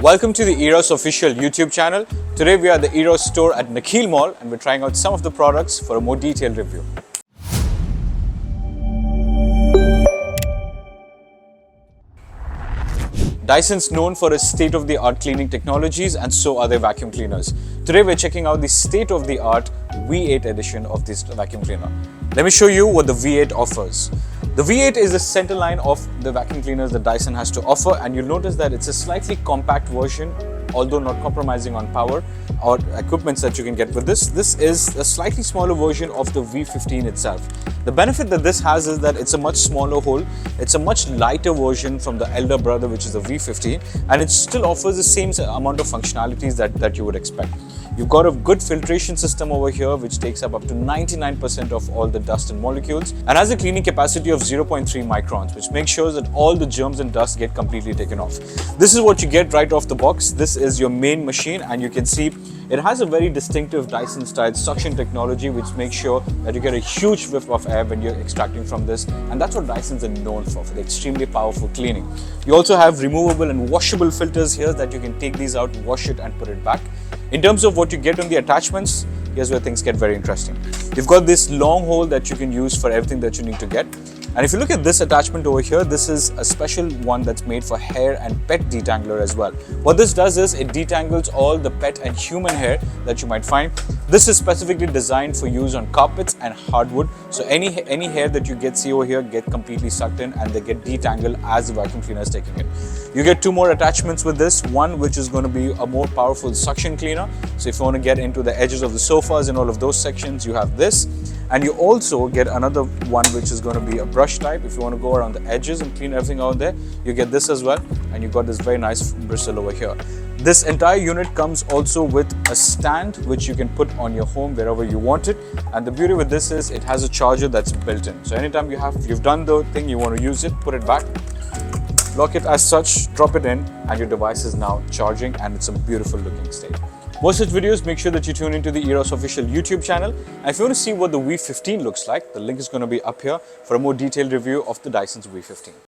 Welcome to the EROS official YouTube channel. Today we are at the EROS store at Nakheel Mall and we're trying out some of the products for a more detailed review. Dyson's known for its state-of-the-art cleaning technologies, and so are their vacuum cleaners. Today we're checking out the state-of-the-art V8 edition of this vacuum cleaner. Let me show you what the V8 offers. The V8 is the center line of the vacuum cleaners that Dyson has to offer, and you'll notice that it's a slightly compact version, although not compromising on power or equipments that you can get with this. This is a slightly smaller version of the V15 itself. The benefit that this has is that it's a much smaller hole, it's a much lighter version from the elder brother, which is the V15, and it still offers the same amount of functionalities that you would expect. You've got a good filtration system over here which takes up to 99% of all the dust and molecules, and has a cleaning capacity of 0.3 microns, which makes sure that all the germs and dust get completely taken off. This is what you get right off the box. This is your main machine, and you can see it has a very distinctive Dyson style suction technology which makes sure that you get a huge whiff of air when you're extracting from this, and that's what Dysons are known for the extremely powerful cleaning. You also have removable and washable filters here that you can take these out, wash it and put it back. In terms of what you get on the attachments, here's where things get very interesting. You've got this long hole that you can use for everything that you need to get. And if you look at this attachment over here, this is a special one that's made for hair and pet detangler as well. What this does is it detangles all the pet and human hair that you might find. This is specifically designed for use on carpets and hardwood. So any hair that you see over here get completely sucked in and they get detangled as the vacuum cleaner is taking it. You get two more attachments with this, one which is going to be a more powerful suction cleaner. So if you want to get into the edges of the sofas and all of those sections, you have this. And you also get another one which is going to be a brush type. If you want to go around the edges and clean everything out there, you get this as well. And you've got this very nice bristle over here. This entire unit comes also with a stand which you can put on your home wherever you want it. And the beauty with this is it has a charger that's built in. So anytime you've done the thing, you want to use it, put it back, lock it as such, drop it in, and your device is now charging, and it's a beautiful looking state. More such videos, make sure that you tune into the EROS official YouTube channel. And if you want to see what the V15 looks like, the link is going to be up here for a more detailed review of the Dyson's V15.